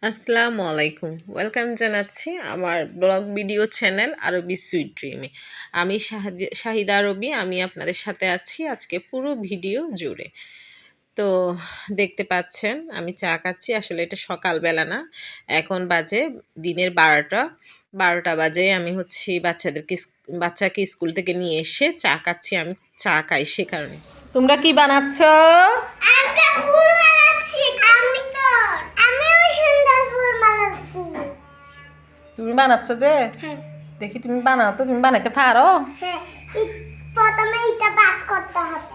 আসসালামু আলাইকুম, ওয়েলকাম জানাচ্ছি আমার ব্লগ ভিডিও চ্যানেল আরবি সুইট ড্রিমে। আমি শাহিদা আরবি, আমি আপনাদের সাথে আছি আজকে পুরো ভিডিও জুড়ে। তো দেখতে পাচ্ছেন আমি চা খাচ্ছি, আসলে এটা সকালবেলা না, এখন বাজে দিনের 12টা বাজে। আমি বাচ্চাকে স্কুল থেকে নিয়ে এসে চা খাচ্ছি, আমি চা খাই সে কারণে। তোমরা কি বানাচ্ছ? তুমি বানাচ্ছ যে? হ্যাঁ। দেখি তুমি বানাও তো, তুমি বানাইতে পারো? হ্যাঁ, প্রথমে এটা বাস করতে হবে।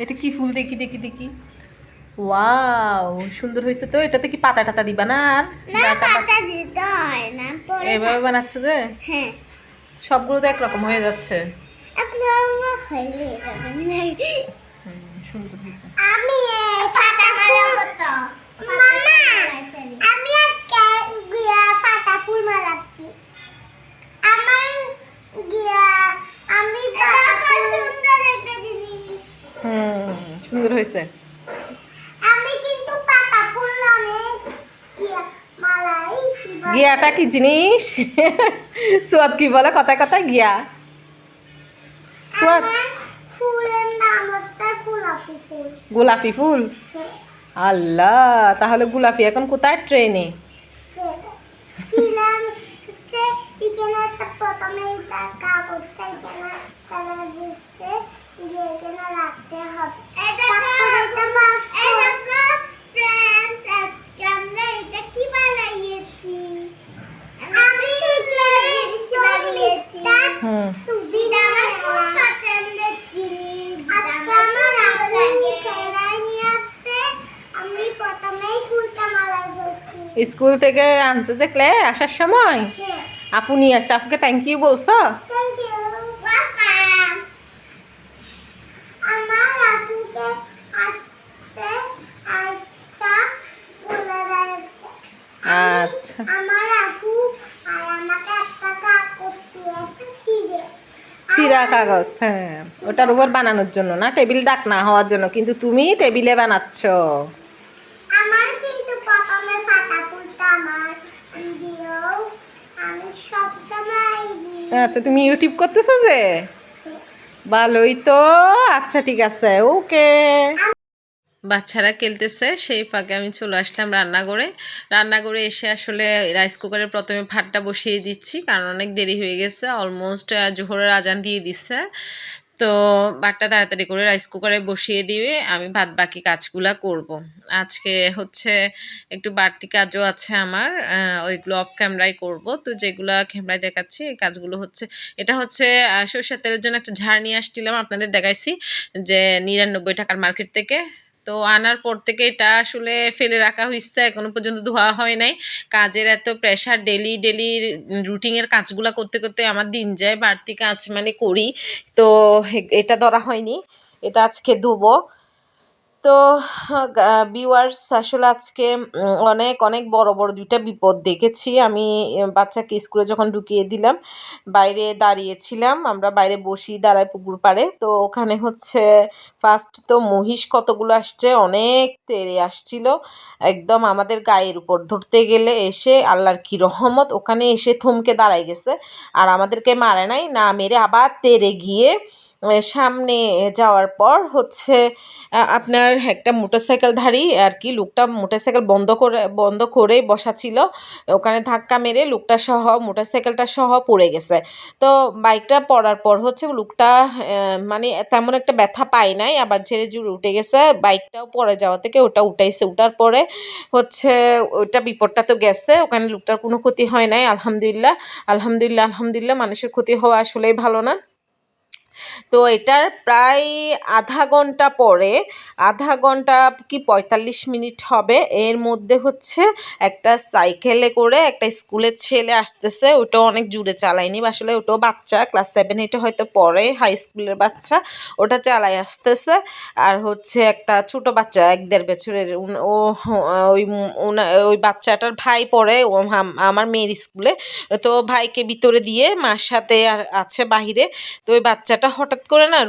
এটা কি ফুল? দেখি দেখি দেখি। ওয়াও, সুন্দর হয়েছে তো। এটাতে কি পাতা টাতা দিবা না? আর না, পাতা দিতে হয় না, পরে এইভাবে বানাচ্ছ যে? হ্যাঁ, সবগুলো তো একরকম হয়ে যাচ্ছে। একরকম হয়ে যাবে। সুন্দর হয়েছে। আমি পাতা মালা করতে মামা, আমি আজকে পাতা ফুল মালাচ্ছি। আমার আমি সুন্দর একটা জিনিস। সুন্দর হয়েছে। আমি কিন্তু পাতা ফুল অনেক মালাই। গিয়াটা কি জিনিস? সোয়াদ কি বলে কথায় কথায়? গিয়া সোয়াদ। ফুলের নাম হচ্ছে গোলাপি ফুল। গোলাপি ফুল? আল্লাহ, তাহলে গোলাপি এখন কোথায়? ট্রেনে? প্রথমে কাগজটা রাখতে হবে। কি বানাইয়েছি আমি? স্কুল থেকে আনছে যে ক্লে আসার সময় আপু নিয়ে আসছে। আপুকে থ্যাংক ইউ বলছো? আচ্ছা, সিরা কাগজ, হ্যাঁ, ওটার উপর বানানোর জন্য না, টেবিল ডাক না হওয়ার জন্য, কিন্তু তুমি টেবিলে বানাচ্ছ। আমার কিন্তু প্রথমে পাতা ফুলটা আমার ভিডিও আমি সবসময় আচ্ছা, তুমি ইউটিউব করতেছো যে? ভালোই তো। আচ্ছা ঠিক আছে, ওকে। বাচ্চারা খেলতেছে, সেই ফাঁকে আমি চলে আসলাম রান্নাঘরে এসে আসলে রাইস কুকারে প্রথমে ভাতটা বসিয়ে দিচ্ছি, কারণ অনেক দেরি হয়ে গেছে, অলমোস্ট জোহরের আজান দিয়ে দিচ্ছে। তো ভাতটা তাড়াতাড়ি করে রাইস কুকারে বসিয়ে দিয়ে আমি বাকি কাজগুলা করব। আজকে হচ্ছে একটু বাড়তি কাজও আছে আমার, ওইগুলো অফ ক্যামেরায় করব। তো যেগুলো ক্যামেরায় দেখাচ্ছি এই কাজগুলো হচ্ছে, এটা হচ্ছে সরষের তেলের জন্য একটা ঝাড় নিয়ে আসছিলাম, আপনাদের দেখাইছি যে 99 টাকার মার্কেট থেকে। তো আনার পর থেকে এটা আসলে ফেলে রাখা হয়েছে, এখনো পর্যন্ত ধোয়া হয় নাই। কাজের এত প্রেশার, ডেলি ডেলি রুটিনের কাজগুলো করতে করতে আমার দিন যায়, বাড়তি কাজ মানে করি। তো এটা ধরা হয়নি, এটা আজকে ধুবো। তো ভিউয়ার্স, আসলে আজকে অনেক অনেক বড় বড় দুইটা বিপদ দেখেছি আমি। বাচ্চাকে স্কুলে যখন ঢুকিয়ে দিলাম, বাইরে দাঁড়িয়েছিলাম, আমরা বাইরে বসি দাঁড়ায় পুকুর পাড়ে। তো ওখানে হচ্ছে ফার্স্ট তো মহিষ কতগুলো আসছে, অনেক তেড়ে আসছিল, একদম আমাদের গায়ের উপর ধরতে গেলে এসে আল্লাহর কি রহমত ওখানে এসে থমকে দাঁড়ায় গেছে, আর আমাদেরকে মারে নাই, না মেরে আবার তেড়ে গিয়ে সামনে যাওয়ার পর হচ্ছে আপনার একটা মোটরসাইকেলধারী আর কি লোকটা মোটরসাইকেল বন্ধ করে বসা ছিল, ওখানে ধাক্কা মেরে লোকটা সহ মোটরসাইকেলটা সহ পড়ে গেছে। তো বাইকটা পড়ার পর হচ্ছে লোকটা মানে তেমন একটা ব্যথা পায় নাই, আবার ঝেড়ে ঝুড়ে উঠে গেছে। বাইকটাও পড়ে যাওয়া থেকে ওটা উঠাইছে, উঠার পরে হচ্ছে ওইটা বিপদটা তো গেছে, ওখানে লোকটার কোনো ক্ষতি হয় নাই, আলহামদুলিল্লাহ। আলহামদুলিল্লাহ আলহামদুলিল্লাহ, মানুষের ক্ষতি হওয়া আসলেই ভালো না। তো এটার প্রায় আধা ঘন্টা কি ৪৫ মিনিট হবে, এর মধ্যে হচ্ছে একটা সাইকেলে করে একটা স্কুলের ছেলে আসতেছে, ওটাও অনেক জোরে চালায়নি, আসলে ওটাও বাচ্চা, ক্লাস 7-8 হয়তো পড়ে, হাই স্কুলের বাচ্চা, ওটা চালাই আসতেছে। আর হচ্ছে একটা ছোট বাচ্চা ১-১.৫ বছরের, ও ওই ওই বাচ্চাটার ভাই পড়ে আমার মেয়ের স্কুলে। তো ভাইকে ভিতরে দিয়ে মার সাথে আছে বাহিরে। তো ওই বাচ্চাটা বাচ্চাটা হঠাৎ করে না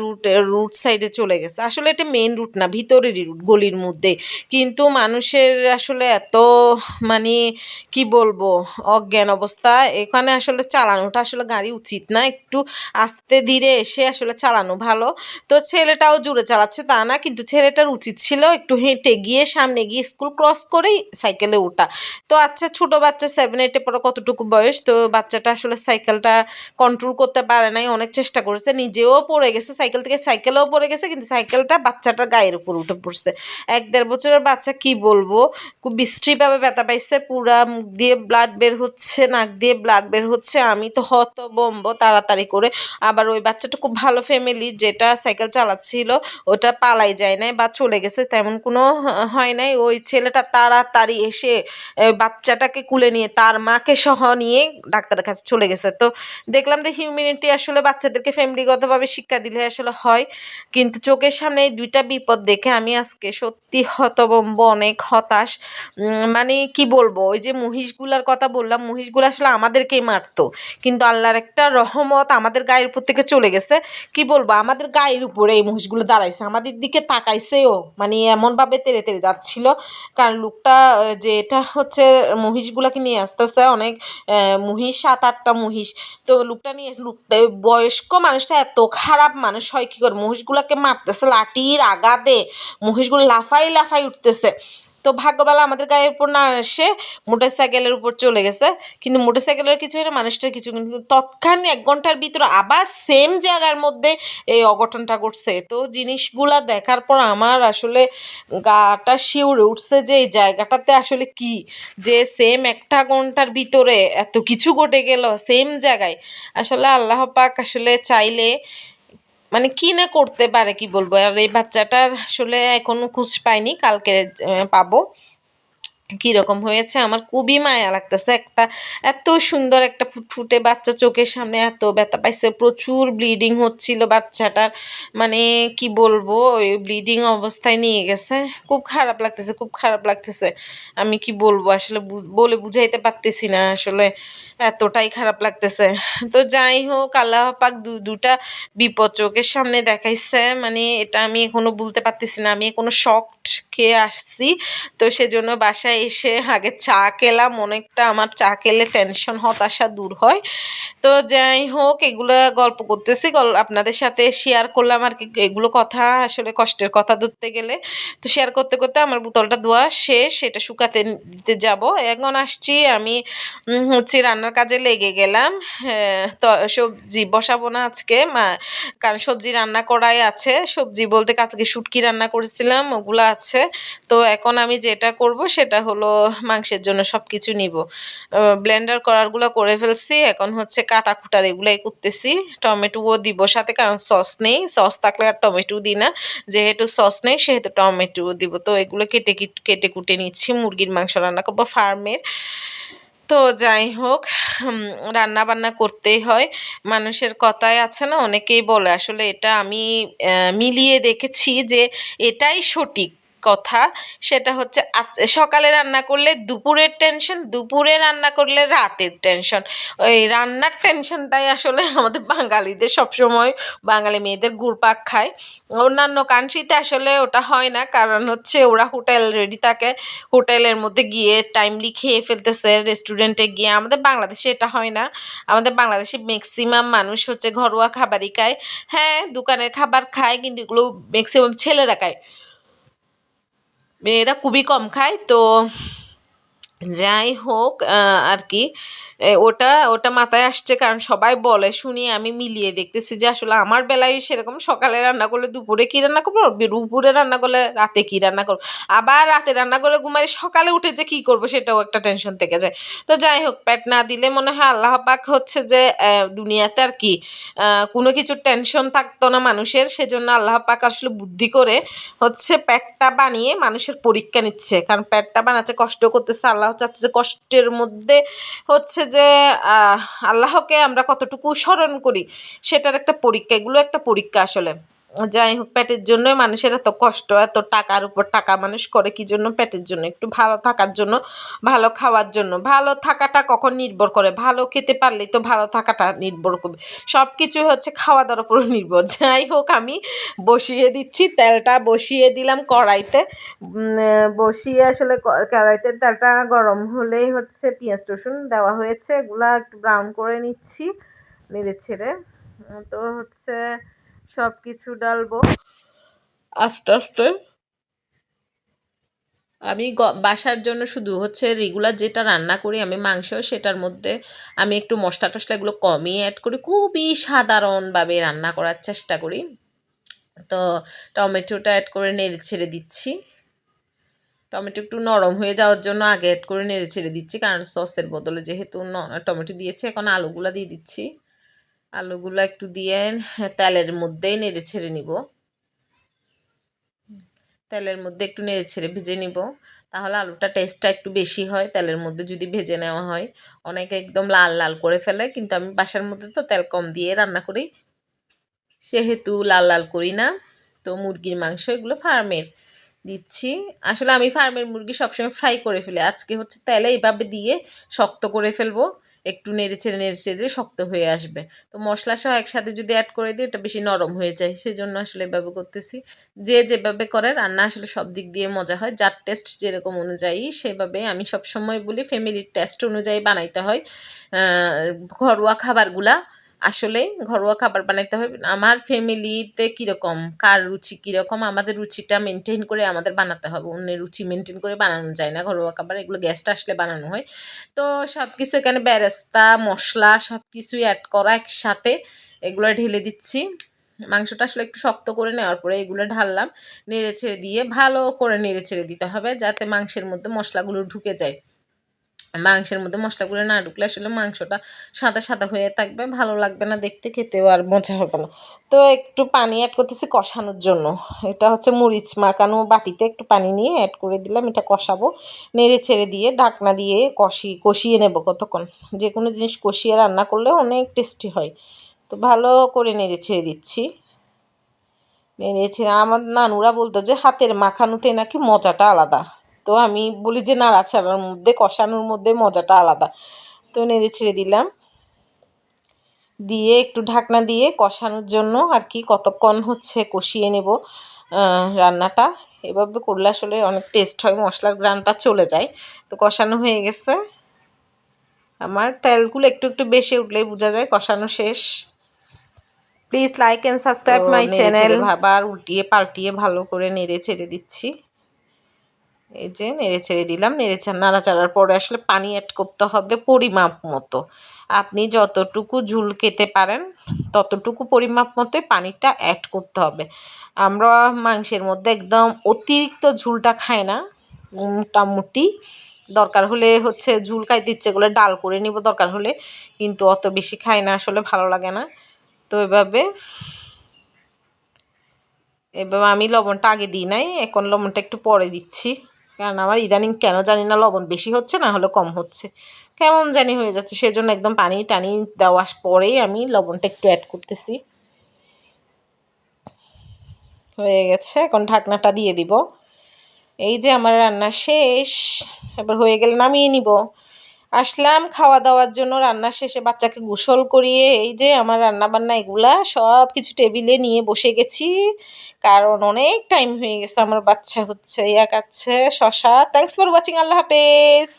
রুট সাইডে চলে গেছে। আসলে এটা মেইন রুট না, ভিতরেরই রুট, গলির মধ্যে। কিন্তু মানুষের আসলে এত মানে কি বলবো অজ্ঞান অবস্থা, এখানে আসলে চালানোটা আসলে গাড়ি উচিত না, একটু আস্তে ধীরে এসে আসলে চালানো ভালো। তো ছেলেটাও জোরে চালাচ্ছে তা না, কিন্তু ছেলেটার উচিত ছিল একটু হেঁটে গিয়ে সামনে গিয়ে স্কুল ক্রস করেই সাইকেলে ওঠা। তো আচ্ছা, ছোট বাচ্চা 7-8-এ পড়া কতটুকু বয়স, তো বাচ্চাটা আসলে সাইকেলটা কন্ট্রোল করতে পারে নাই, অনেক চেষ্টা করেছে, নিজেও পড়ে গেছে সাইকেল থেকে, সাইকেলেও পড়ে গেছে, কিন্তু সাইকেলটা বাচ্চাটার গায়ের উপর উঠে পড়ছে। 1-1.5 বছরের বাচ্চা, কি বলবো, খুব বিশ্রীভাবে ব্যথা পাইছে, পুরা মুখ দিয়ে ব্লাড বের হচ্ছে, নাক দিয়ে ব্লাড বের হচ্ছে। আমি তো হতভম্ব, তাড়াতাড়ি করে। আবার ওই বাচ্চাটা খুব ভালো ফ্যামিলি, যেটা সাইকেল চালাচ্ছিল ওটা পালাই যায় নাই বা চলে গেছে তেমন কোনো হয় নাই। ওই ছেলেটা তাড়াতাড়ি এসে বাচ্চাটাকে কুলে নিয়ে তার মাকে সহ নিয়ে ডাক্তারের কাছে চলে গেছে। তো দেখলাম যে হিউম্যানিটি আসলে বাচ্চাদেরকে ফ্যামিলিগতভাবে শিক্ষা দিলে আসলে হয়, কিন্তু চোখের সামনে এই 2টা বিপদ দেখে আমি আজকে সত্যি হতভম্ব, অনেক হতাশ। মানে কি বলবো, ওই যে মহিষগুলার কথা বললাম, মহিষগুলো আসলে আমাদেরকেই মারতো, কিন্তু আল্লাহর একটা রহমত আমাদের গায়ের উপর থেকে চলে গেছে। কি বলবো, আমাদের গায়ের উপরে এই মহিষগুলো দাঁড়াইছে, আমাদের দিকে তাকাইছেও, মানে এমনভাবে তেড়ে তেড়ে যাচ্ছিল। কারণ লোকটা যে এটা হচ্ছে মহিষগুলাকে নিয়ে আসতেছে, অনেক মহিষ, 7-8টা মহিষ। তো লোকটা নিয়ে লোকটা বয়স্ক মানুষটা এত খারাপ মানুষ হয় কি করে, মহিষগুলাকে মারতেছে লাঠির আঘাতে, মহিষগুলো লাফাই লাফাই উঠতেছে। তো ভাগ্যবালা আমাদের গায়ের উপর না এসে মোটরসাইকেলের উপর চলে গেছে, কিন্তু মোটরসাইকেলের কিছু হয় না, মানুষটার কিছু, কিন্তু তৎক্ষণাৎ 1 ঘন্টার ভিতরে আবার সেম জায়গার মধ্যে এই অঘটনটা ঘটছে। তো জিনিসগুলা দেখার পর আমার আসলে গাটা শিউরে উঠছে যে এই জায়গাটাতে আসলে কি, যে সেম 1টা ঘন্টার ভিতরে এত কিছু ঘটে গেল সেম জায়গায়। আসলে আল্লাহ পাক আসলে চাইলে মানে কি না করতে পারে, কি বলবো। আর এই বাচ্চাটার আসলে এখনো খোঁজ পাইনি, কালকে পাবো। কিরকম হয়েছে আমার খুবই মায়া লাগতেছে, একটা এত সুন্দর একটা ফুটফুটে বাচ্চা চোখের সামনে এত ব্যথা পাইছে, প্রচুর ব্লিডিং হচ্ছিল বাচ্চাটার, মানে কি বলবো, ওই ব্লিডিং অবস্থায় নিয়ে গেছে। খুব খারাপ লাগতেছে, খুব খারাপ লাগতেছে। আমি কি বলবো আসলে বলে বুঝাইতে পারতেছি না, আসলে এতটাই খারাপ লাগতেছে। তো যাই হোক, আল্লাহ পাক দুটা বিপদ চোখের সামনে দেখাইছে, মানে এটা আমি এখনো বলতে পারতেছি না, আমি এখনো শকড খেয়ে আসছি। তো সেজন্য বাসায় এসে আগে চা খেলাম, অনেকটা আমার চা খেলে টেনশন হতাশা দূর হয়। তো যাই হোক, এগুলো গল্প করতেছি, আপনাদের সাথে শেয়ার করলাম আর কি, এগুলো কথা আসলে কষ্টের কথা ধরতে গেলে। তো শেয়ার করতে করতে আমার বোতলটা ধোয়া শেষ, এটা শুকাতে দিতে যাব। এখন আসছি আমি হচ্ছে রান্নার কাজে লেগে গেলাম। তো সবজি বসাবো না আজকে, কারণ সবজি রান্না করাই আছে, সবজি বলতে আজকে শুটকি রান্না করেছিলাম, ওগুলো আছে। তো এখন আমি যেটা করব সেটা হলো মাংসের জন্য সব কিছু নিব, ব্লেন্ডার করারগুলো করে ফেলছি, এখন হচ্ছে কাটা কুটার এগুলাই করতেছি। টমেটোও দিব সাথে, কারণ সস নেই, সস থাকলে আর টমেটো দিই না, যেহেতু সস নেই সেহেতু টমেটো দিব। তো এগুলো কেটে কুটে নিচ্ছি, মুরগির মাংস রান্না করবো ফার্মের। তো যাই হোক, রান্না বান্না করতেই হয়, মানুষের কথায় আছে না, অনেকেই বলে, আসলে এটা আমি মিলিয়ে দেখেছি যে এটাই সঠিক কথা। সেটা হচ্ছে সকালে রান্না করলে দুপুরের টেনশন, দুপুরে রান্না করলে রাতের টেনশন। ওই রান্নার টেনশনটাই আসলে আমাদের বাঙালিদের সবসময়, বাঙালি মেয়েদের ঘুরপাক খায়। অন্যান্য কান্ট্রিতে আসলে ওটা হয় না, কারণ হচ্ছে ওরা হোটেল রেডি থাকে, হোটেলের মধ্যে গিয়ে টাইমলি খেয়ে ফেলতেছে, রেস্টুরেন্টে গিয়ে। আমাদের বাংলাদেশে এটা হয় না, আমাদের বাংলাদেশে ম্যাক্সিমাম মানুষ হচ্ছে ঘরোয়া খাবারই খায়। হ্যাঁ, দোকানের খাবার খায়, কিন্তু এগুলো ম্যাক্সিমাম ছেলেরা খায়, মেয়েরা খুবই কম খায়। তো যাই হোক, আর কি ওটা ওটা মাথায় আসছে, কারণ সবাই বলে শুনি, আমি মিলিয়ে দেখতেছি যে আসলে আমার বেলায় সেরকম, সকালে রান্না করলে দুপুরে কী রান্না করবো, দুপুরে রান্না করলে রাতে কী রান্না করবো, আবার রাতে রান্না করে ঘুমাই, সকালে উঠে যে কী করবো সেটাও একটা টেনশন থেকে যায়। তো যাই হোক, পেট না দিলে মনে হয় আল্লাহ পাক হচ্ছে যে দুনিয়াতে আর কি কোনো কিছুর টেনশন থাকতো না মানুষের, সেজন্য আল্লাহ পাক আসলে বুদ্ধি করে হচ্ছে পেটটা বানিয়ে মানুষের পরীক্ষা নিচ্ছে, কারণ পেটটা বানাচ্ছে, কষ্ট করতেছে, আল্লাহ চাচ্ছে যে কষ্টের মধ্যে হচ্ছে যে আল্লাহকে আমরা কতটুকু স্মরণ করি সেটার একটা পরীক্ষা, এগুলো একটা পরীক্ষা আসলে। যাই হোক, পেটের জন্য মানুষের এত কষ্ট, এত টাকার উপর টাকা মানুষ করে কি জন্য? পেটের জন্য, একটু ভালো থাকার জন্য, ভালো খাওয়ার জন্য। ভালো থাকাটা কখন নির্ভর করে? ভালো খেতে পারলেই তো ভালো থাকাটা নির্ভর করবে। সব কিছু হচ্ছে খাওয়া দাওয়ার উপর নির্ভর। যাই হোক, আমি বসিয়ে দিচ্ছি, তেলটা বসিয়ে দিলাম কড়াইতে। বসিয়ে আসলে কড়াইতে তেলটা গরম হলেই হচ্ছে পেঁয়াজ রসুন দেওয়া হয়েছে, এগুলা একটু ব্রাউন করে নিচ্ছি নেড়ে ছেড়ে। তো হচ্ছে সব কিছু ডালবো আস্তে আস্তে। আমি বাসার জন্য শুধু হচ্ছে রেগুলার যেটা রান্না করি আমি মাংস, সেটার মধ্যে আমি একটু মশলা টশলা এগুলো কমই অ্যাড করি, খুবই সাধারণভাবে রান্না করার চেষ্টা করি। তো টমেটোটা অ্যাড করে নেড়ে ছেড়ে দিচ্ছি। টমেটো একটু নরম হয়ে যাওয়ার জন্য আগে অ্যাড করে নেড়ে ছেড়ে দিচ্ছি, কারণ সসের বদলে যেহেতু টমেটো দিয়েছি। এখন আলুগুলা দিয়ে দিচ্ছি। আলুগুলো একটু দিয়ে তেলের মধ্যেই নেড়ে ছেড়ে নিব। তেলের মধ্যে একটু নেড়ে ছেড়ে ভেজে নিব, তাহলে আলুটা টেস্টটা একটু বেশি হয় তেলের মধ্যে যদি ভেজে নেওয়া হয়। অনেকে একদম লাল লাল করে ফেলে, কিন্তু আমি বাসার মধ্যে তো তেল কম দিয়ে রান্না করি, সেহেতু লাল লাল করি না। তো মুরগির মাংস এগুলো ফার্মের দিচ্ছি। আসলে আমি ফার্মের মুরগি সবসময় ফ্রাই করে ফেলি, আজকে হচ্ছে তেলে এইভাবে দিয়ে শক্ত করে ফেলবো। একটু নেড়ে ছেড়ে দিয়ে শক্ত হয়ে আসবে। তো মশলা সহ একসাথে যদি অ্যাড করে দিই এটা বেশি নরম হয়ে যায়, সেজন্য আসলে এভাবে করতেছি। যে যেভাবে করে রান্না আসলে সব দিক দিয়ে মজা হয়, যার টেস্ট যেরকম অনুযায়ী সেভাবে। আমি সবসময় বলি ফ্যামিলির টেস্ট অনুযায়ী বানাইতে হয় ঘরোয়া খাবারগুলা। আসলে ঘরোয়া খাবার বানাইতে হবে। আমার ফ্যামিলিতে কীরকম, কার রুচি কীরকম, আমাদের রুচিটা মেনটেন করে আমাদের বানাতে হবে। অন্যের রুচি মেনটেন করে বানানো যায় না ঘরোয়া খাবার, এগুলো গেস্ট আসলে বানানো হয়। তো সব কিছু এখানে বেরেস্তা মশলা সব কিছুই অ্যাড করা একসাথে, এগুলো ঢেলে দিচ্ছি। মাংসটা আসলে একটু শক্ত করে নেওয়ার পরে এগুলো ঢাললাম, নেড়ে ছেড়ে দিয়ে ভালো করে নেড়ে ছেড়ে দিতে হবে, যাতে মাংসের মধ্যে মশলাগুলো ঢুকে যায়। মাংসের মধ্যে মশলাগুলো না ঢুকলে আসলে মাংসটা সাদা সাদা হয়ে থাকবে, ভালো লাগবে না দেখতে, খেতেও আর মজা হবে না। তো একটু পানি অ্যাড করতেছি কষানোর জন্য। এটা হচ্ছে মরিচ মাখানো বাটিতে একটু পানি নিয়ে অ্যাড করে দিলাম, এটা কষাবো। নেড়ে ছেড়ে দিয়ে ঢাকনা দিয়ে কষিয়ে নেব কতক্ষণ। যে কোনো জিনিস কষিয়ে রান্না করলে অনেক টেস্টি হয়। তো ভালো করে নেড়ে ছেড়ে দিচ্ছি। নেড়ে ছেড়ে আমার নানুরা বলতো যে হাতের মাখানোতে নাকি মজাটা আলাদা। তো আমি বলি যে নাড়াচাড়ার মধ্যে কষানোর মধ্যে মজাটা আলাদা। তো নেড়ে ছেড়ে দিলাম, দিয়ে একটু ঢাকনা দিয়ে কষানোর জন্য আর কি কতক্ষণ হচ্ছে কষিয়ে নেব রান্নাটা। এভাবে করলে আসলে অনেক টেস্ট হয়, মশলার ঘ্রাণটা চলে যায়। তো কষানো হয়ে গেছে আমার, তেলগুলো একটু একটু বেশি উঠলেই বোঝা যায় কষানো শেষ। Please like and subscribe my channel. আবার উল্টিয়ে পাল্টিয়ে ভালো করে নেড়ে ছেড়ে দিচ্ছি। এই যে নেড়ে ছেড়ে দিলাম, নাড়াচাড়ার পরে আসলে পানি অ্যাড করতে হবে পরিমাপ মতো। আপনি যতটুকু ঝুল খেতে পারেন ততটুকু পরিমাপ মতো পানিটা অ্যাড করতে হবে। আমরা মাংসের মধ্যে একদম অতিরিক্ত ঝুলটা খাই না, মোটামুটি দরকার হলে হচ্ছে ঝুল খাইতে ইচ্ছে করলে ডাল করে নিব দরকার হলে, কিন্তু অত বেশি খাই না আসলে, ভালো লাগে না। তো এভাবে আমি লবণটা আগে দিই নাই, এখন লবণটা একটু পরে দিচ্ছি, কারণ আমার ইদানিং কেন জানি না লবণ বেশি হচ্ছে না হলে কম হচ্ছে, কেমন জানি হয়ে যাচ্ছে, সেজন্য একদম পানি টানি দেওয়ার পরেই আমি লবণটা একটু অ্যাড করতেছি। হয়ে গেছে, এখন ঢাকনাটা দিয়ে দিব। এই যে আমার রান্না শেষ, এবার হয়ে গেলে নামিয়ে নিব। আসলাম খাওয়া দাওয়ার জন্য, রান্না শেষে বাচ্চাকে গোসল করিয়ে এই যে আমার রান্না বান্না এগুলা সব কিছু টেবিলে নিয়ে বসে গেছি, কারণ অনেক টাইম হয়ে গেছে। আমার বাচ্চা হচ্ছে খাচ্ছে শশা। থ্যাংকস ফর ওয়াচিং, আল্লাহ হাফেজ।